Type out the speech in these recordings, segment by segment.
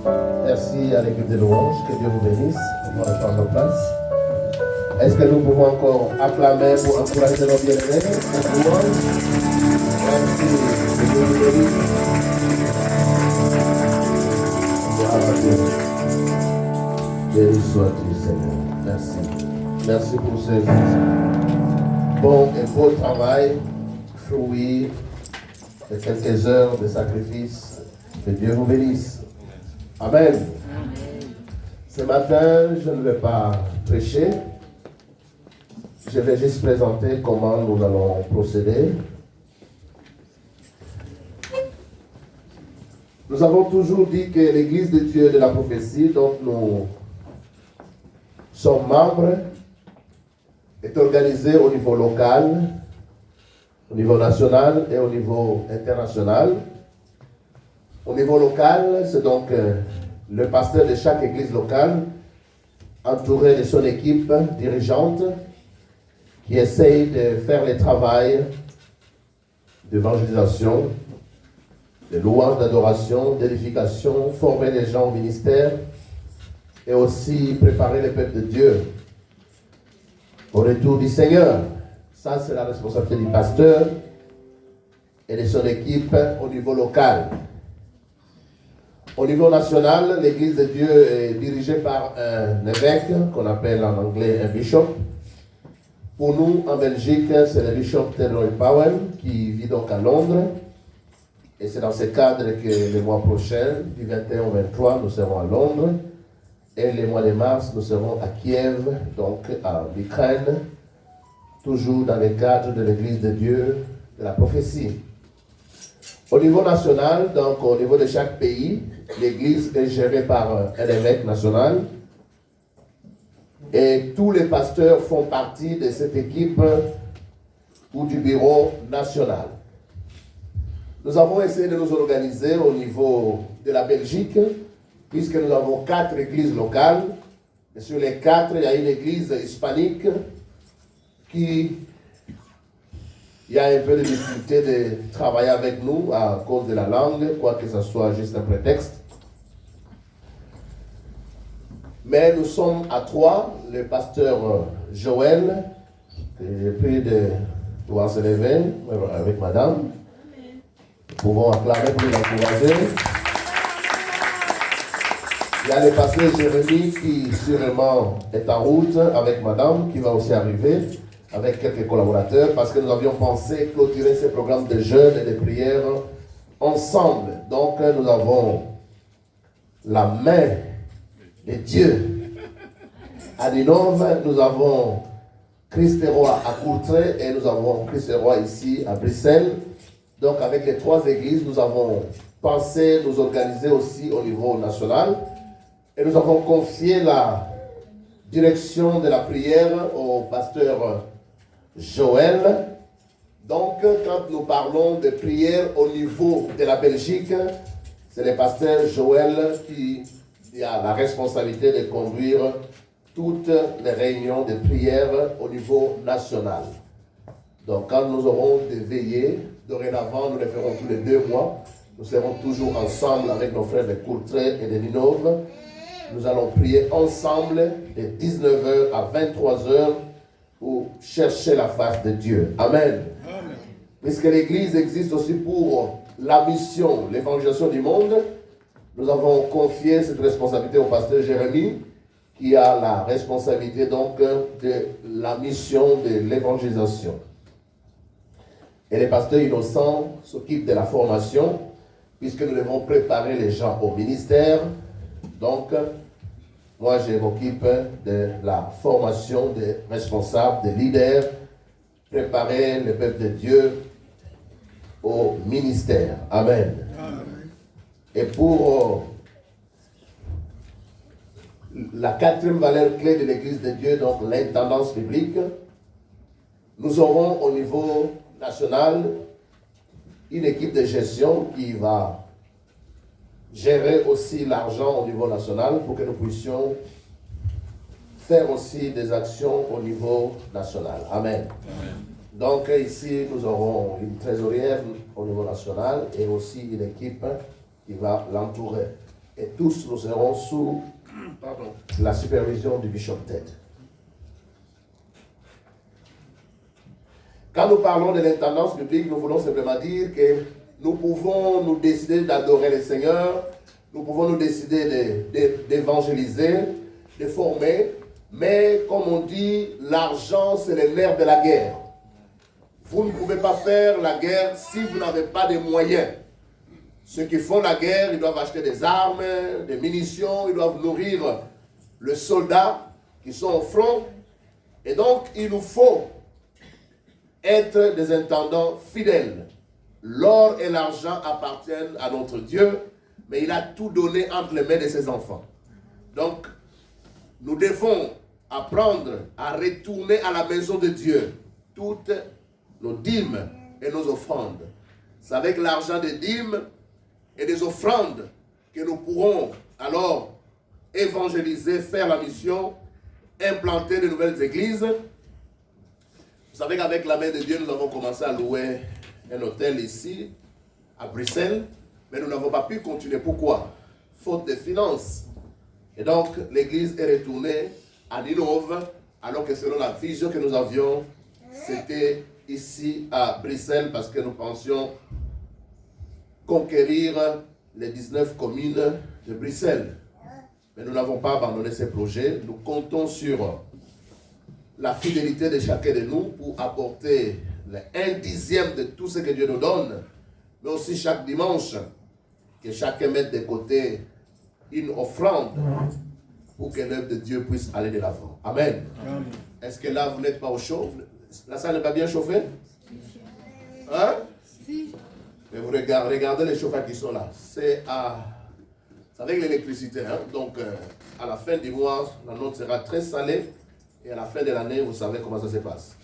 Merci à l'équipe de louange, que Dieu vous bénisse. On va reprendre nos places. Est-ce que nous pouvons encore acclamer pour encourager nos bien-aimés? Merci, que Dieu vous bénisse. Gloire à Dieu. Béni sois-tu, Seigneur. Merci. Merci pour ce bon et beau travail, fruit de quelques heures de sacrifice. Que Dieu vous bénisse. Amen. Ce matin, je ne vais pas prêcher. Je vais juste présenter comment nous allons procéder. Nous avons toujours dit que l'Église de Dieu de la prophétie, dont nous sommes membres, est organisée au niveau local, au niveau national et au niveau international. Au niveau local, c'est donc le pasteur de chaque église locale, entouré de son équipe dirigeante, qui essaye de faire le travail d'évangélisation, de louange, d'adoration, d'édification, former les gens au ministère et aussi préparer le peuple de Dieu au retour du Seigneur. Ça, c'est la responsabilité du pasteur et de son équipe au niveau local. Au niveau national, l'Église de Dieu est dirigée par un évêque qu'on appelle en anglais un bishop. Pour nous, en Belgique, c'est le bishop Theodore Powell qui vit donc à Londres. Et c'est dans ce cadre que le mois prochain, du 21 au 23, nous serons à Londres. Et le mois de mars, nous serons à Kiev, donc en Ukraine, toujours dans le cadre de l'Église de Dieu de la prophétie. Au niveau national, donc au niveau de chaque pays, l'Église est gérée par un évêque national. Et tous les pasteurs font partie de cette équipe ou du bureau national. Nous avons essayé de nous organiser au niveau de la Belgique, puisque nous avons 4 églises locales. Et sur les 4, il y a une église hispanique qui il y a un peu de difficulté de travailler avec nous à cause de la langue, quoique ce soit juste un prétexte. Mais nous sommes à 3, le pasteur Joël, que j'ai pris de pouvoir se lever avec madame. Nous pouvons acclamer pour l'encourager. Il y a le pasteur Jérémie qui sûrement est en route avec madame, qui va aussi arriver avec quelques collaborateurs, parce que nous avions pensé clôturer ces programmes de jeûne et de prière ensemble. Donc nous avons la main de Dieu à Ninove, nous avons Christ Roi à Courtrai et nous avons Christ Roi ici à Bruxelles. Donc avec les 3 églises, nous avons pensé nous organiser aussi au niveau national et nous avons confié la direction de la prière au pasteur Joël. Donc quand nous parlons de prière au niveau de la Belgique, c'est le pasteur Joël qui a la responsabilité de conduire toutes les réunions de prière au niveau national. Donc quand nous aurons des veillées, dorénavant nous les ferons tous les 2 mois, nous serons toujours ensemble avec nos frères de Courtrai et de Ninove. Nous allons prier ensemble de 19h à 23h pour chercher la face de Dieu. Amen. Amen. Puisque l'Église existe aussi pour la mission, l'évangélisation du monde, nous avons confié cette responsabilité au pasteur Jérémie, qui a la responsabilité donc de la mission de l'évangélisation. Et le pasteur Innocent s'occupe de la formation, puisque nous devons préparer les gens au ministère. Donc, moi je m'occupe de la formation des responsables, des leaders, préparer le peuple de Dieu au ministère. Amen. Amen. Et pour la 4e valeur clé de l'Église de Dieu, donc l'intendance biblique, nous aurons au niveau national une équipe de gestion qui va gérer aussi l'argent au niveau national pour que nous puissions faire aussi des actions au niveau national. Amen. Amen. Donc ici, nous aurons une trésorière au niveau national et aussi une équipe qui va l'entourer. et tous nous serons sous la supervision du Bishop Ted. Quand nous parlons de l'intendance biblique, nous voulons simplement dire que nous pouvons nous décider d'adorer le Seigneur, nous pouvons nous décider d'évangéliser, de former, mais comme on dit, l'argent c'est le nerf de la guerre. Vous ne pouvez pas faire la guerre si vous n'avez pas de moyens. Ceux qui font la guerre, ils doivent acheter des armes, des munitions, ils doivent nourrir les soldats qui sont au front. Et donc, il nous faut être des intendants fidèles. L'or et l'argent appartiennent à notre Dieu, mais il a tout donné entre les mains de ses enfants. Donc, nous devons apprendre à retourner à la maison de Dieu toutes nos dîmes et nos offrandes. C'est avec l'argent des dîmes et des offrandes que nous pourrons alors évangéliser, faire la mission, implanter de nouvelles églises. Vous savez qu'avec la main de Dieu, nous avons commencé à louer un hôtel ici, à Bruxelles, mais nous n'avons pas pu continuer. Pourquoi? Faute de finances. Et donc, l'église est retournée à Ninove, alors que selon la vision que nous avions, c'était ici à Bruxelles, parce que nous pensions conquérir les 19 communes de Bruxelles. Mais nous n'avons pas abandonné ces projets. Nous comptons sur la fidélité de chacun de nous pour apporter le 1/10 de tout ce que Dieu nous donne, mais aussi chaque dimanche, que chacun mette de côté une offrande pour que l'œuvre de Dieu puisse aller de l'avant. Amen. Amen. Est-ce que là, vous n'êtes pas au chaud? La salle n'est pas bien chauffée? Hein? Mais vous regardez les chauffeurs qui sont là. C'est avec l'électricité. Hein? Donc, à la fin du mois, la note sera très salée. Et à la fin de l'année, vous savez comment ça se passe.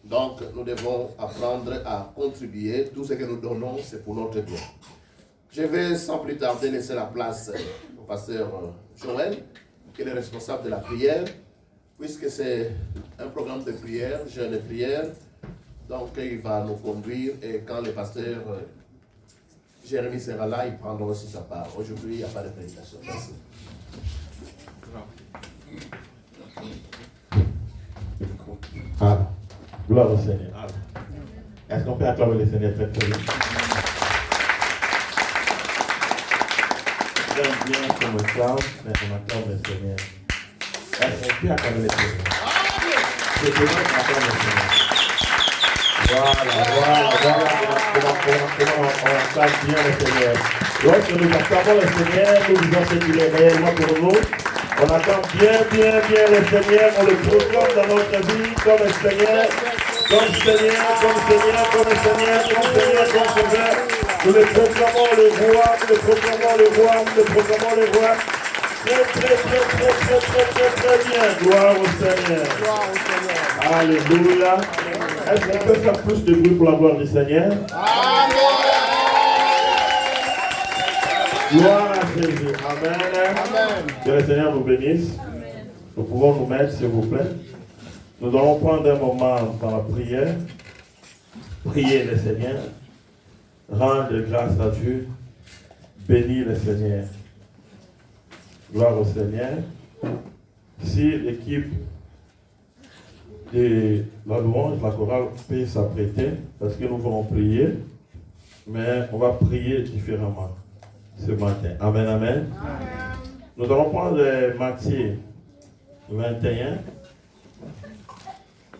Donc, nous devons apprendre à contribuer. Tout ce que nous donnons, c'est pour notre bien. Je vais sans plus tarder laisser la place au pasteur Joël, qui est le responsable de la prière, puisque c'est un programme de prière, jeûne de prière. Donc, il va nous conduire et quand le pasteur Jérémie sera là, il prendra aussi sa part. Aujourd'hui, il n'y a pas de prédication. Merci. Ah, gloire au Seigneur. Ah. Est-ce qu'on peut acclamer le Seigneur très très bien? J'aime bien qu'on me clame, mais on acclame le Seigneur. Est-ce qu'on peut acclamer le Seigneur? C'est que l'on acclame le Seigneur. Voilà. Comment on acclame bien le Seigneur. Lorsque nous acclamons le Seigneur, nous disons ce qu'il est réellement pour nous. On attend bien le Seigneur, on le proclame dans notre vie comme le Seigneur, comme Seigneur. Nous le proclamons le roi. Très bien. Gloire au Seigneur. Alléluia. Est-ce qu'on peut faire plus de bruit pour la gloire du Seigneur? Gloire à Jésus. Amen. Que le Seigneur nous bénisse. Amen. Nous pouvons nous mettre, s'il vous plaît. Nous allons prendre un moment dans la prière. Prier le Seigneur. Rendre grâce à Dieu. Bénir le Seigneur. Gloire au Seigneur. Si l'équipe de la louange, la chorale peut s'apprêter, parce que nous allons prier, mais on va prier différemment ce matin. Amen. Nous allons prendre Matthieu 21,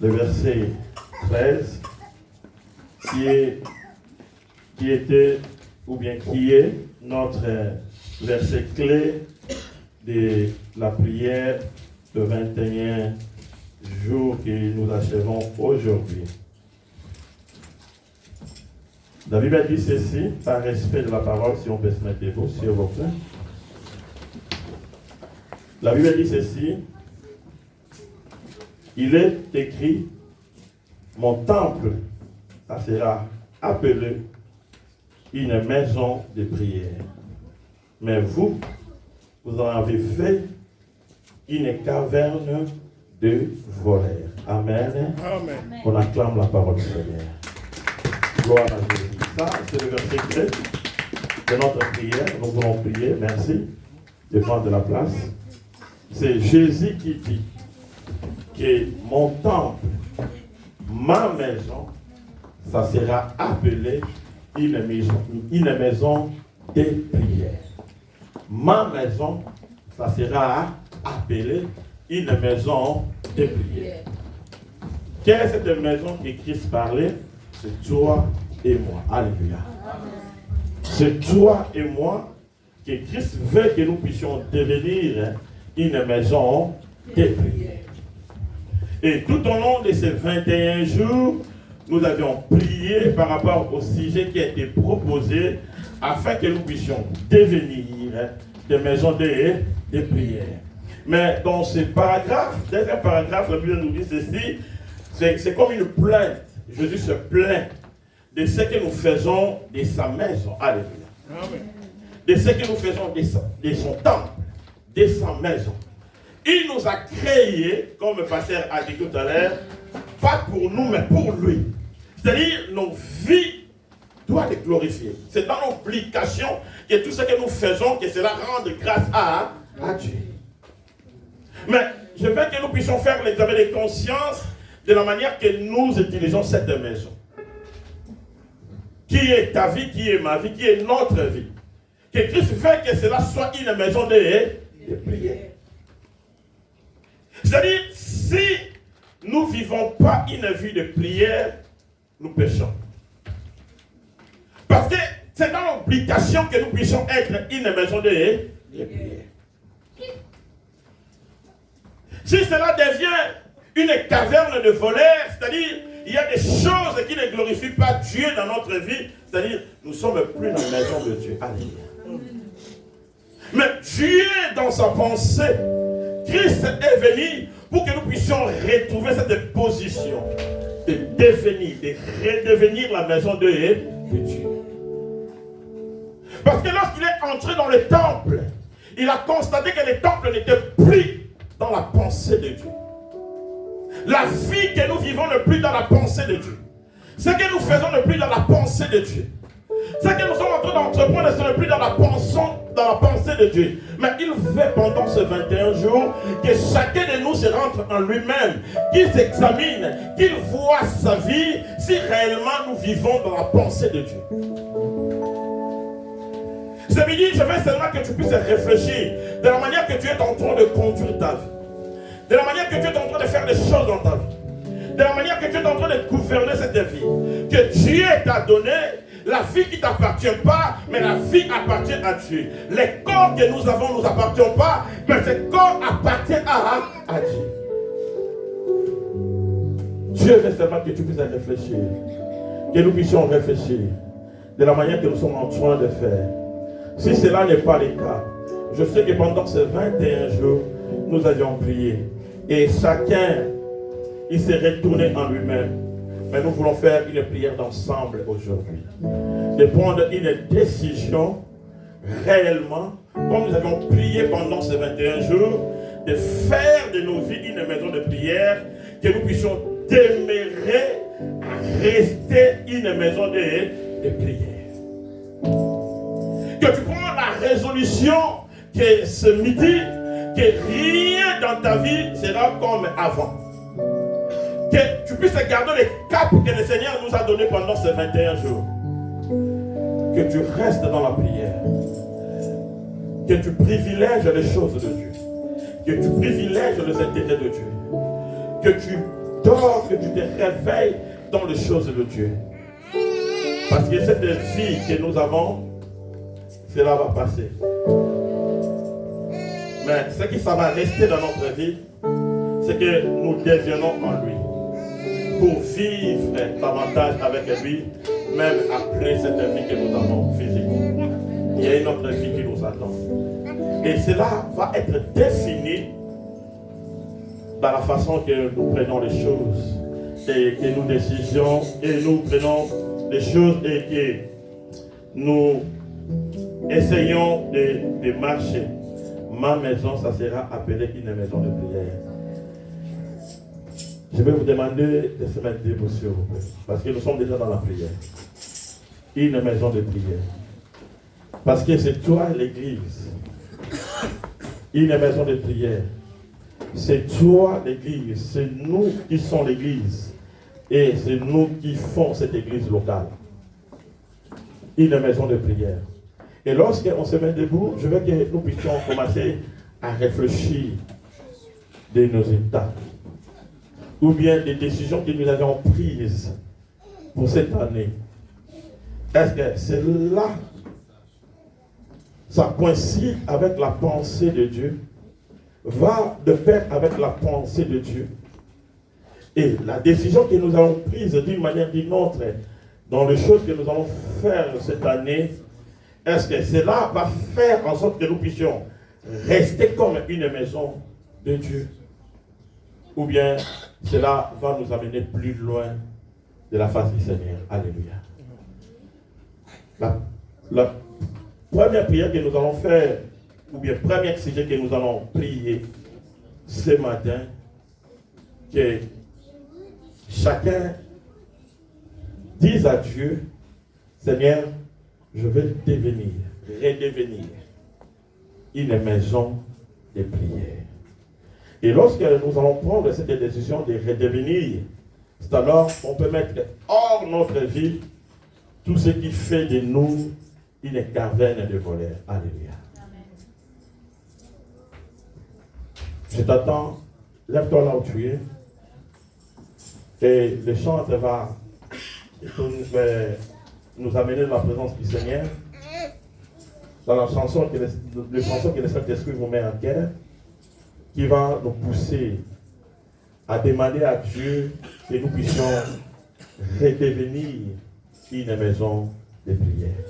le verset 13, qui est notre verset clé de la prière de 21 jours que nous achevons aujourd'hui. La Bible dit ceci, par respect de la parole, si on peut se mettre debout, s'il vous plaît. La Bible dit ceci, il est écrit, mon temple, ça sera appelé une maison de prière. Mais vous en avez fait une caverne de voleurs. Amen. On acclame la parole du Seigneur. Gloire à Jésus. Ça, c'est le verset clé de notre prière. Nous voulons prier. Merci. de prendre de la place. C'est Jésus qui dit que mon temple, ma maison, ça sera appelé une maison de prière. Ma maison, ça sera appelé une maison de prière. Quelle est cette maison que Christ parlait? C'est toi et moi. Alléluia. C'est toi et moi que Christ veut que nous puissions devenir une maison de prière. Et tout au long de ces 21 jours, nous avions prié par rapport au sujet qui a été proposé afin que nous puissions devenir des maisons de prière. Mais dans ce paragraphe, deuxième paragraphe, la Bible nous dit ceci, c'est comme une plainte. Jésus se plaint de ce que nous faisons de sa maison. Alléluia. Amen. De ce que nous faisons de son temple, de sa maison. Il nous a créés, comme le pasteur a dit tout à l'heure, pas pour nous, mais pour lui. C'est-à-dire, nos vies doivent être glorifiées. C'est dans l'obligation que tout ce que nous faisons, que cela rende grâce à Dieu. Mais je veux que nous puissions faire l'examen de conscience de la manière que nous utilisons cette maison. Qui est ta vie, qui est ma vie, qui est notre vie. Que Christ fait que cela soit une maison de prière. C'est-à-dire, si nous ne vivons pas une vie de prière, nous péchons. Parce que c'est dans l'obligation que nous puissions être une maison de prière. Si cela devient une caverne de voleurs, c'est-à-dire il y a des choses qui ne glorifient pas Dieu dans notre vie, c'est-à-dire nous ne sommes plus dans la maison de Dieu. Alléluia. Mais Dieu, dans sa pensée, Christ est venu pour que nous puissions retrouver cette position de devenir, de redevenir la maison de Dieu. Parce que lorsqu'il est entré dans le temple, il a constaté que le temple n'était plus dans la pensée de Dieu. La vie que nous vivons n'est plus dans la pensée de Dieu. Ce que nous faisons n'est plus dans la pensée de Dieu. Ce que nous sommes en train d'entreprendre n'est plus dans la pensée de Dieu. Mais il veut pendant ces 21 jours que chacun de nous se rentre en lui-même, qu'il s'examine, qu'il voit sa vie, si réellement nous vivons dans la pensée de Dieu. Ce midi, je veux seulement que tu puisses réfléchir de la manière que tu es en train de conduire ta vie. De la manière que tu es en train de faire des choses dans ta vie. De la manière que tu es en train de gouverner cette vie. Que Dieu t'a donné la vie qui ne t'appartient pas, mais la vie appartient à Dieu. Les corps que nous avons ne nous appartiennent pas, mais ces corps appartiennent à Dieu. Dieu veut seulement que tu puisses réfléchir. Que nous puissions réfléchir de la manière que nous sommes en train de faire. Si cela n'est pas le cas, je sais que pendant ces 21 jours, nous avions prié. Et chacun, il s'est retourné en lui-même. Mais nous voulons faire une prière d'ensemble aujourd'hui. De prendre une décision réellement, comme nous avions prié pendant ces 21 jours, de faire de nos vies une maison de prière, que nous puissions demeurer à rester une maison de prière. Que tu prends la résolution que ce midi, que rien dans ta vie sera comme avant. Que tu puisses garder les caps que le Seigneur nous a donnés pendant ces 21 jours. Que tu restes dans la prière. Que tu privilèges les choses de Dieu. Que tu privilèges les intérêts de Dieu. Que tu dors, que tu te réveilles dans les choses de Dieu. Parce que cette vie que nous avons, cela va passer. Mais ce qui ça va rester dans notre vie, c'est que nous deviennons en lui. Pour vivre davantage avec lui, même après cette vie que nous avons physique. Il y a une autre vie qui nous attend. Et cela va être défini dans la façon que nous prenons les choses. Et que nous décisions, et nous prenons les choses et que nous essayons de marcher. Ma maison, ça sera appelé une maison de prière. Je vais vous demander de se mettre debout, s'il vous plaît, parce que nous sommes déjà dans la prière. Une maison de prière. Parce que c'est toi, l'église, une maison de prière. C'est toi l'église, c'est nous qui sommes l'église. Et c'est nous qui font cette église locale. Une maison de prière. Et lorsqu'on se met debout, je veux que nous puissions commencer à réfléchir de nos états. Ou bien des décisions que nous avions prises pour cette année. Est-ce que c'est là, ça coïncide avec la pensée de Dieu, va de pair avec la pensée de Dieu. Et la décision que nous avons prise d'une manière ou d'une autre, dans les choses que nous allons faire cette année, est-ce que cela va faire en sorte que nous puissions rester comme une maison de Dieu? Ou bien cela va nous amener plus loin de la face du Seigneur? Alléluia. La première prière que nous allons faire, ou bien premier sujet que nous allons prier ce matin, que chacun dise à Dieu, Seigneur, je vais redevenir une maison de prière. Et lorsque nous allons prendre cette décision de redevenir, c'est alors qu'on peut mettre hors notre vie tout ce qui fait de nous une caverne de voleurs. Alléluia. Amen. Je t'attends, lève-toi là où tu es. Et le chant va nous amener dans la présence du Seigneur. Dans la chanson que le Saint-Esprit vous met en cœur, qui va nous pousser à demander à Dieu que nous puissions redevenir une maison de prière.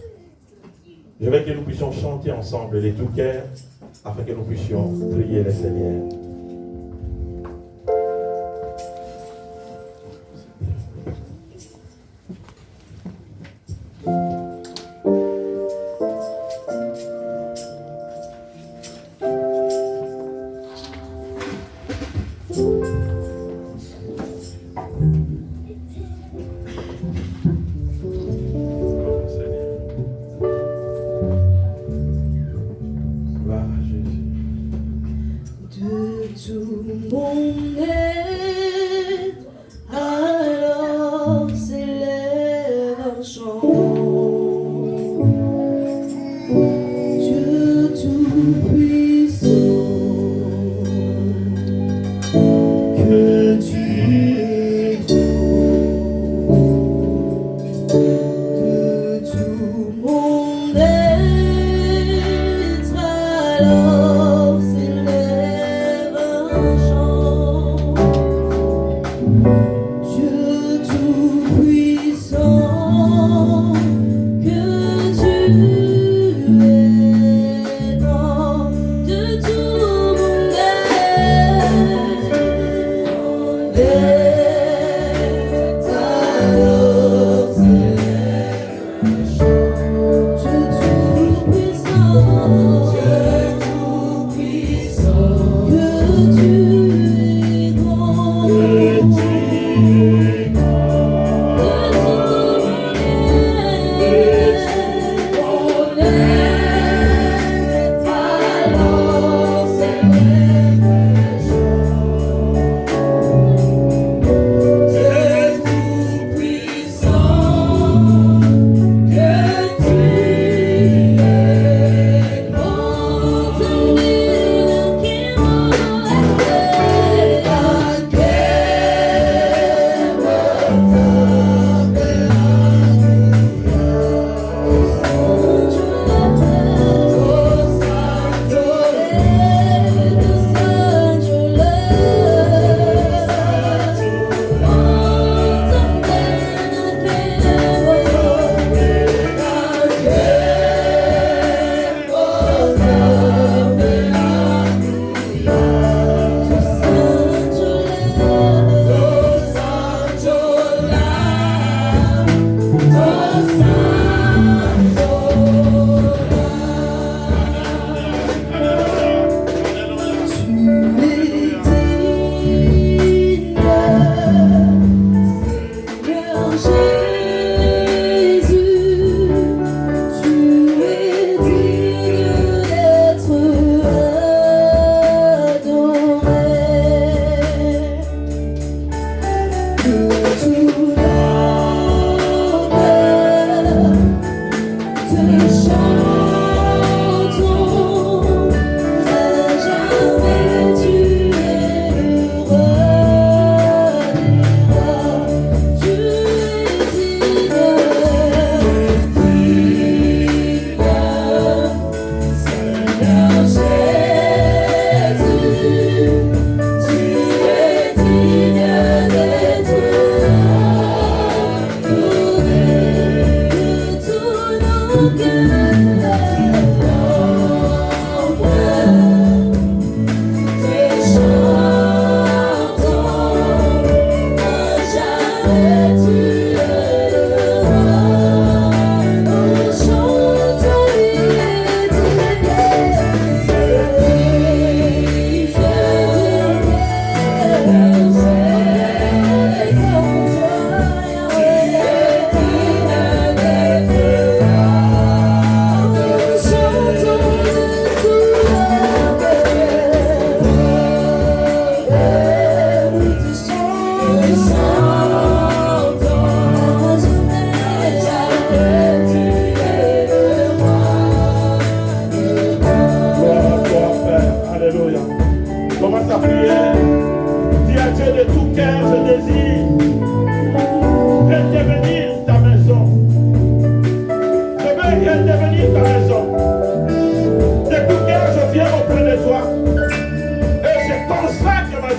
Je veux que nous puissions chanter ensemble de tout cœur afin que nous puissions prier le Seigneur.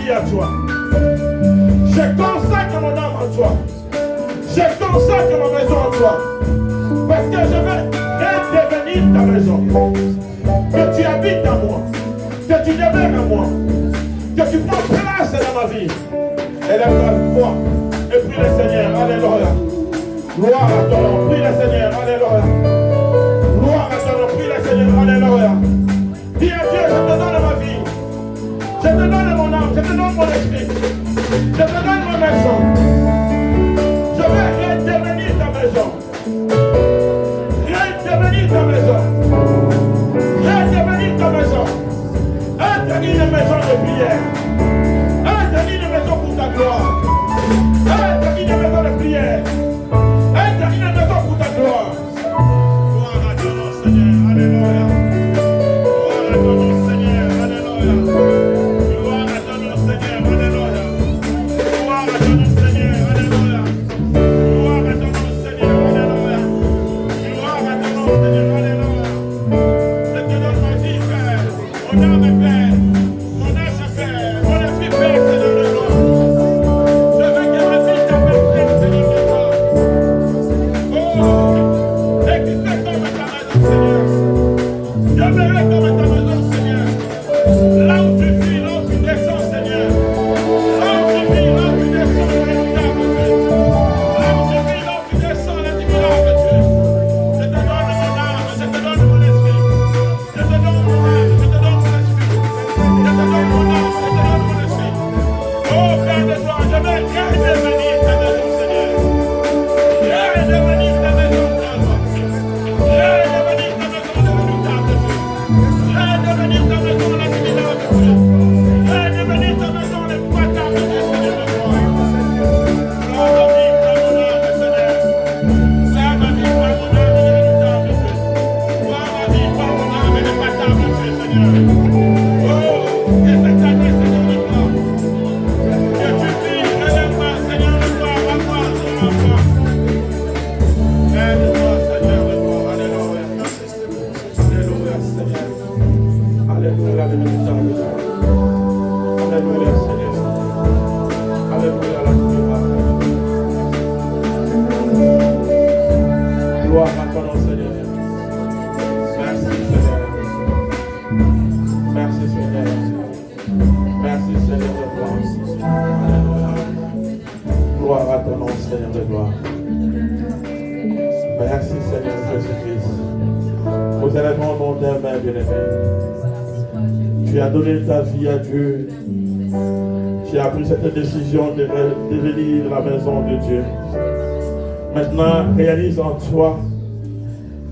vie à toi. Je consacre mon âme à toi. Je consacre ma maison à toi. Parce que je veux redevenir ta maison. Que tu habites en moi. Que tu demeures en moi. Que tu prends place dans ma vie. Élève ta voix et prie le Seigneur. Alléluia. Gloire à ton nom. Prie le Seigneur. Alléluia. Gloire à ton nom. Prie le Seigneur. Alléluia. Dis à Dieu, je te donne ma vie. Je te donne mon âme. Je te donne mon esprit. Je te donne ma maison. Je vais redevenir ta maison. Redevenir ta maison. Redevenir ta maison. Être une maison de prière. Être une maison pour ta gloire. Être une maison de prière. Être une maison pour ta gloire. Gloire à ton nom, Seigneur. Alléluia. Gloire à ton nom, Seigneur. Alléluia. Gloire à ton nom, Seigneur. Alléluia. Gloire à ton nom, Seigneur. Alléluia. Gloire à ton nom, Seigneur. Alléluia. Gloire à ton nom, Seigneur. Alléluia. Je te donne ma vie, Père. Mon âme est Père. Mon âge est Père. Mon esprit Père, Seigneur de gloire. Je veux que ma vie t'appelle, Seigneur de gloire. Oh, existe comme ta maison, Seigneur. Demeurer comme ta maison, Seigneur. Là où tu vis, là où tu descends, Seigneur. Là où tu vis, là où tu descends, l'évitable Dieu. Là où tu vis, là où tu descends, l'évitable Dieu. Je te donne mon âme, je te donne mon esprit. Je te donne mon âme, je te donne mon esprit. Je te donne mon âme, je te donne mon esprit. Oh, Père de toi, je veux redevenir ta maison, Seigneur. Redevenir ta maison, Père. Redevenir ta maison, l'évitable Dieu. Redevenir ta maison, l'évitable Dieu. Redevenir ta maison, l'épouvantable Dieu, Seigneur de gloire. Gloire à vie, par mon âme, Seigneur. Gloire à vie, par mon âme, l'évitable Dieu. Gloire à vie, par mon âme, l'épouvantable Dieu, Seigneur. Oh, que cette année, Seigneur de gloire. Que tu vis réellement, Seigneur de gloire, à moi, à moi. Aide-moi, Seigneur de gloire. Alléluia. Alléluia, Seigneur. Alléluia, l'évitable Dieu. Alléluia, Seigneur. Alléluia, la gloire. Gloire à ton nom, Seigneur. Merci, Seigneur. Merci, Seigneur. Merci, Seigneur de gloire. Alléluia. Gloire à ton nom, Seigneur de gloire. Merci, Seigneur Jésus-Christ. Nous élèvons mon nom d'un main, bien-aimé. Tu as donné ta vie à Dieu. Tu as pris cette décision de devenir la maison de Dieu. Maintenant, réalise en toi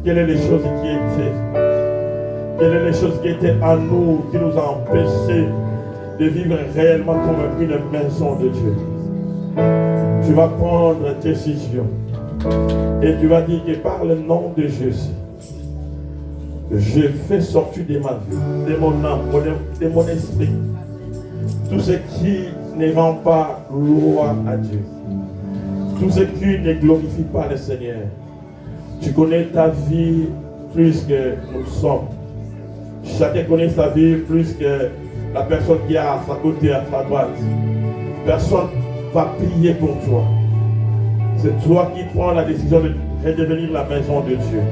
quelles sont les choses qui étaient. Quelles sont les choses qui étaient en nous, qui nous ont empêchés de vivre réellement comme une maison de Dieu. Tu vas prendre une décision. Et tu vas dire que par le nom de Jésus, je fais sortir de ma vie, de mon âme, de mon esprit, tout ce qui ne rend pas gloire à Dieu, tout ce qui ne glorifie pas le Seigneur. Tu connais ta vie plus que nous sommes. Chacun connaît sa vie plus que la personne qui est à sa côté, à sa droite. Personne ne va prier pour toi. C'est toi qui prends la décision de redevenir la maison de Dieu.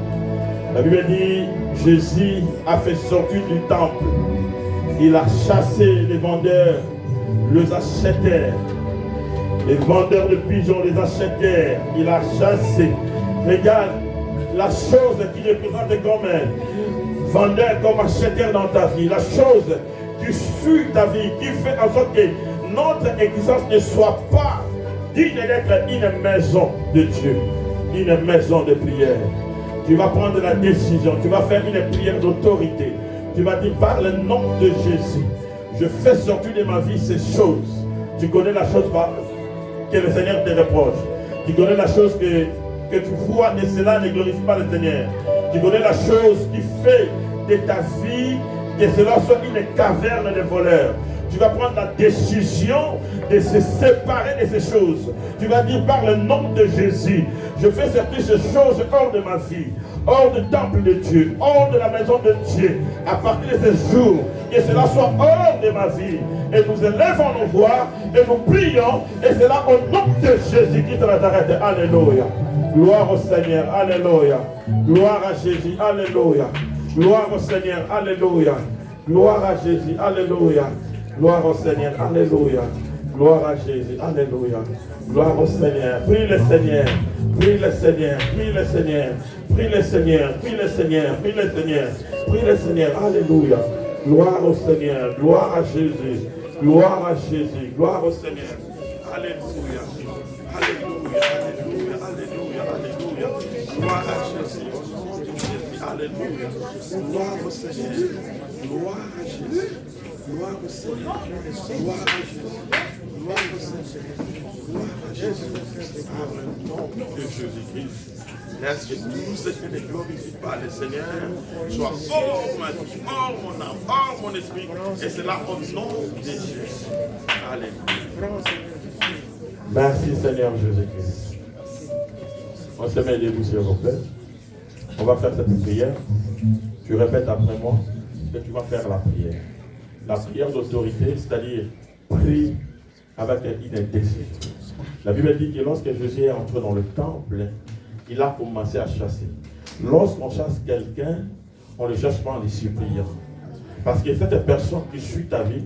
La Bible dit, Jésus a fait sortir du temple. Il a chassé les vendeurs, les acheteurs. Les vendeurs de pigeons, les acheteurs. Il a chassé. Regarde la chose qui représente comme un vendeur, comme acheteur dans ta vie. La chose qui suit ta vie, qui fait en sorte que notre existence ne soit pas digne d'être une maison de Dieu, une maison de prière. Tu vas prendre la décision, tu vas faire une prière d'autorité. Tu vas dire par le nom de Jésus, je fais sortir de ma vie ces choses. Tu connais la chose que le Seigneur te reproche. Tu connais la chose que tu vois de cela ne glorifie pas le Seigneur. Tu connais la chose qui fait de ta vie que cela soit une caverne de voleurs. Tu vas prendre la décision de se séparer de ces choses. Tu vas dire par le nom de Jésus, je fais sortir ces choses hors de ma vie, hors du temple de Dieu, hors de la maison de Dieu. À partir de ce jour, que cela soit hors de ma vie. Et nous élevons nos voix et nous prions. Et c'est là au nom de Jésus-Christ de Nazareth. Alléluia. Gloire au Seigneur. Alléluia. Gloire à Jésus. Alléluia. Gloire au Seigneur. Alléluia. Gloire à Jésus. Alléluia. Gloire au Seigneur. Alléluia. Gloire à Jésus. Alléluia. Gloire au Seigneur. Prie le Seigneur. Prie le Seigneur. Prie le Seigneur. Prie le Seigneur. Prie le Seigneur. Prie le Seigneur. Prie le Seigneur. Alléluia. Gloire au Seigneur. Gloire à Jésus. Gloire à Jésus. Gloire au Seigneur. Alléluia. Alléluia. Alléluia. Alléluia. Alléluia. Gloire à Jésus. Alléluia. Gloire au Seigneur. Gloire à Jésus. Gloire au Seigneur. Gloire à Jésus. Gloire au Seigneur. Gloire à Jésus. Par le nom de Jésus-Christ. Laisse que tout ce qui ne glorifie pas le Seigneur soit hors ma vie, hors mon âme, hors mon esprit. Et c'est là au nom de Jésus. Alléluia. Merci Seigneur Jésus-Christ. On se met debout s'il vous plaît. On va faire cette prière. Tu répètes après moi que tu vas faire la prière. La prière d'autorité, c'est-à-dire prie avec une intensité. La Bible dit que lorsque Jésus est entré dans le temple, il a commencé à chasser. Lorsqu'on chasse quelqu'un, on ne le chasse pas en les suppliant. Parce que cette personne qui suit ta vie,